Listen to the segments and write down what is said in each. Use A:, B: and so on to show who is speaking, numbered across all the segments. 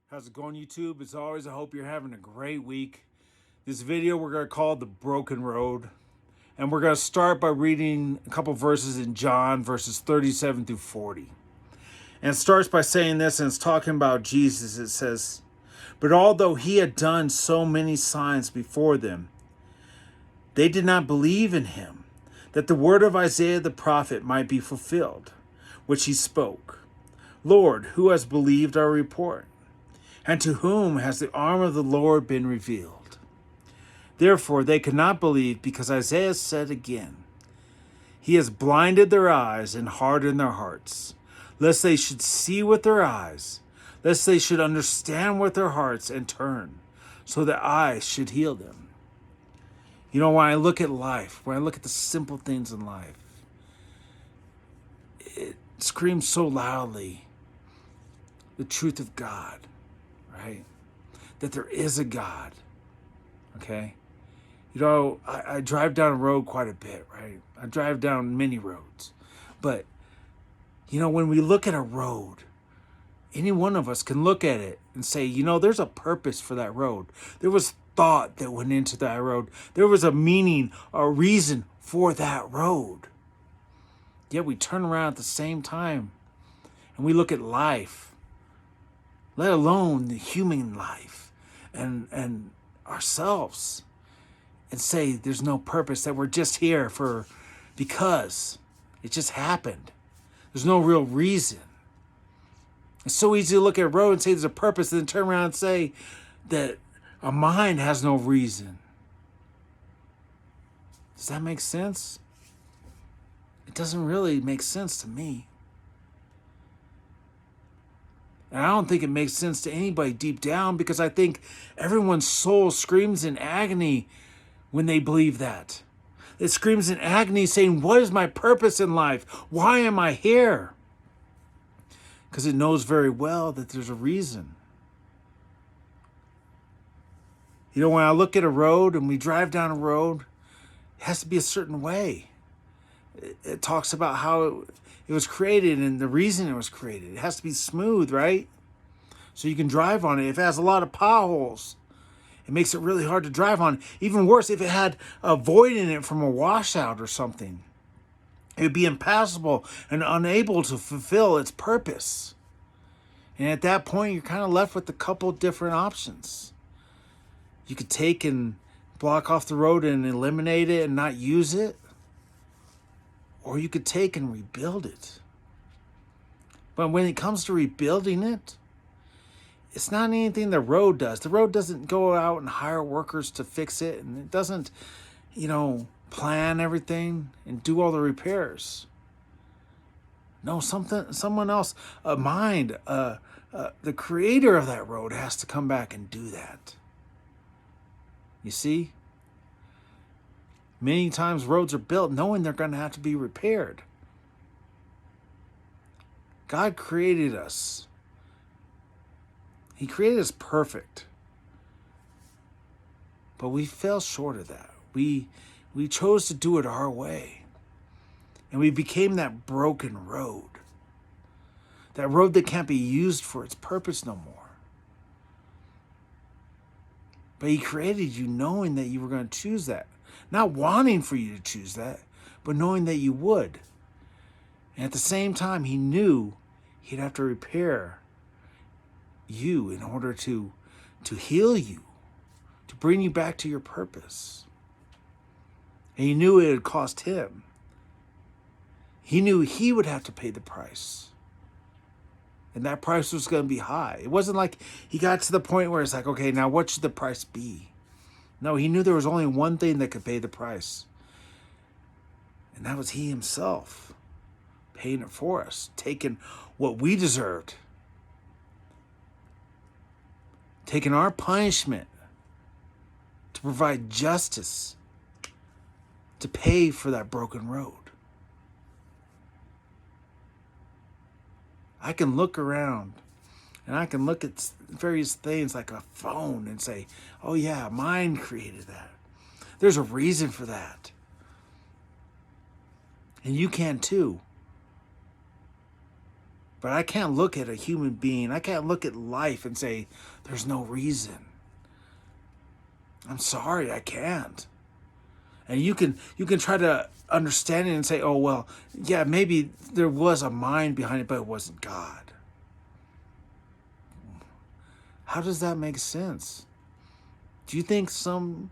A: How's it going, YouTube? As always, I hope you're having a great week. This video we're going to call The Broken Road. And we're going to start by reading a couple verses in John, verses 37 through 40. And it starts by saying this, and it's talking about Jesus. It says, "But although he had done so many signs before them, they did not believe in him, that the word of Isaiah the prophet might be fulfilled, which he spoke. Lord, who has believed our report? And to whom has the arm of the Lord been revealed?" Therefore they could not believe, because Isaiah said again, "He has blinded their eyes and hardened their hearts, lest they should see with their eyes, lest they should understand with their hearts and turn, so that I should heal them." You know, when I look at life, when I look at the simple things in life, it screams so loudly the truth of God, right? That there is a God, okay? You know, I drive down a road quite a bit, right? I drive down many roads. But, you know, when we look at a road, any one of us can look at it and say, you know, there's a purpose for that road. There was thought that went into that road. There was a meaning, a reason for that road. Yet we turn around at the same time and we look at life, let alone the human life and ourselves, and say there's no purpose, that we're just here because it just happened. There's no real reason. It's so easy to look at a road and say there's a purpose, and then turn around and say that a mind has no reason. Does that make sense? It doesn't really make sense to me. And I don't think it makes sense to anybody deep down, because I think everyone's soul screams in agony when they believe that. It screams in agony saying, what is my purpose in life? Why am I here? Because it knows very well that there's a reason. You know, when I look at a road and we drive down a road, it has to be a certain way. It talks about how it was created and the reason it was created. It has to be smooth, right? So you can drive on it. If it has a lot of potholes, it makes it really hard to drive on. Even worse, if it had a void in it from a washout or something, it would be impassable and unable to fulfill its purpose. And at that point, you're kind of left with a couple different options. You could take and block off the road and eliminate it and not use it. Or you could take and rebuild it. But when it comes to rebuilding it, it's not anything the road does. The road doesn't go out and hire workers to fix it. And it doesn't, plan everything and do all the repairs. No, someone else, a mind, the creator of that road has to come back and do that. You see? Many times roads are built knowing they're going to have to be repaired. God created us. He created us perfect. But we fell short of that. We chose to do it our way. And we became that broken road. That road that can't be used for its purpose no more. But he created you knowing that you were going to choose that. Not wanting for you to choose that, but knowing that you would. And at the same time, he knew he'd have to repair you in order to heal you, to bring you back to your purpose. And he knew it would cost him. He knew he would have to pay the price. And that price was going to be high. It wasn't like he got to the point where it's like, okay, now what should the price be? No, he knew there was only one thing that could pay the price. And that was he himself, paying it for us, taking what we deserved, taking our punishment to provide justice, to pay for that broken road. I can look around and I can look at various things like a phone and say, oh yeah, mine created that. There's a reason for that. And you can too. But I can't look at a human being. I can't look at life and say, there's no reason. I'm sorry, I can't. And you can try to understand it and say, oh, well, yeah, maybe there was a mind behind it, but it wasn't God. How does that make sense? Do you think some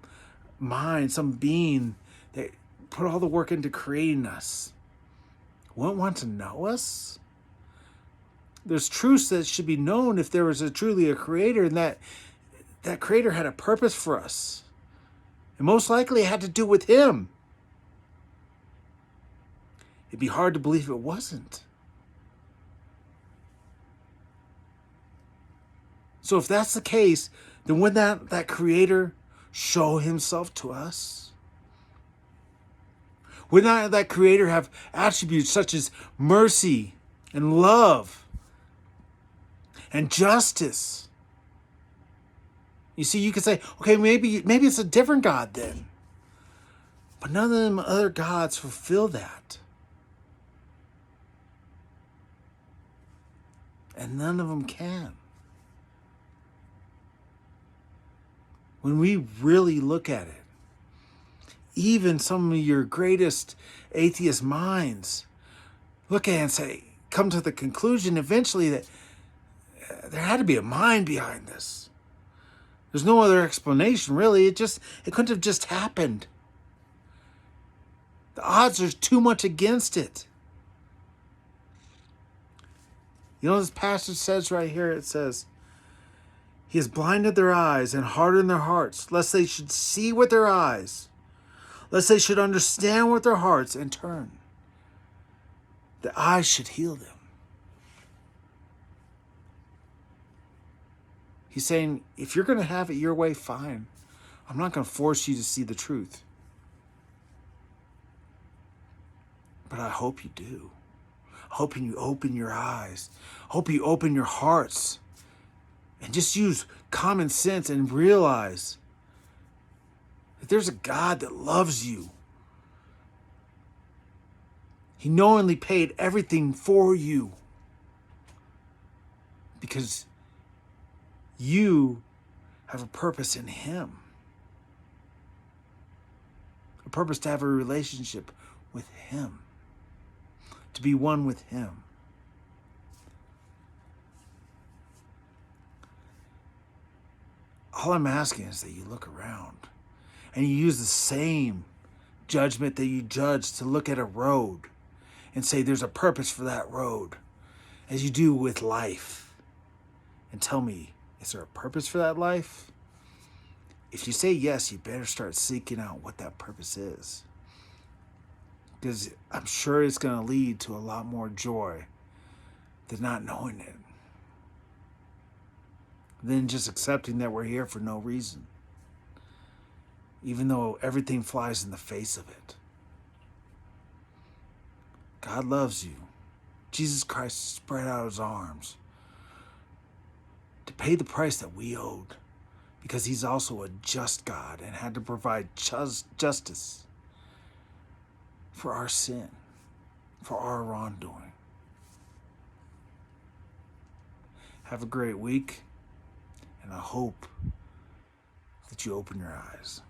A: mind, some being that put all the work into creating us wouldn't want to know us? There's truths that should be known if there was truly a creator, and that creator had a purpose for us. And most likely it had to do with him. It'd be hard to believe it wasn't. So if that's the case, then wouldn't that creator show himself to us? Wouldn't that creator have attributes such as mercy and love and justice? You see, you could say, okay, maybe it's a different God then. But none of them other gods fulfill that. And none of them can. When we really look at it, even some of your greatest atheist minds look at it and say, come to the conclusion eventually that there had to be a mind behind this. There's no other explanation, really. It couldn't have just happened. The odds are too much against it. You know, this passage says right here, it says, He has blinded their eyes and hardened their hearts, lest they should see with their eyes, lest they should understand with their hearts and turn. The eyes should heal them. He's saying, if you're going to have it your way, fine. I'm not going to force you to see the truth. But I hope you do. I hope you open your eyes. I hope you open your hearts. And just use common sense and realize that there's a God that loves you. He knowingly paid everything for you because you have a purpose in Him. A purpose to have a relationship with Him. To be one with Him. All I'm asking is that you look around and you use the same judgment that you judge to look at a road and say there's a purpose for that road as you do with life. And tell me, is there a purpose for that life? If you say yes, you better start seeking out what that purpose is. Because I'm sure it's going to lead to a lot more joy than not knowing it. Than just accepting that we're here for no reason. Even though everything flies in the face of it. God loves you. Jesus Christ spread out His arms to pay the price that we owed, because He's also a just God and had to provide justice for our sin, for our wrongdoing. Have a great week, and I hope that you open your eyes.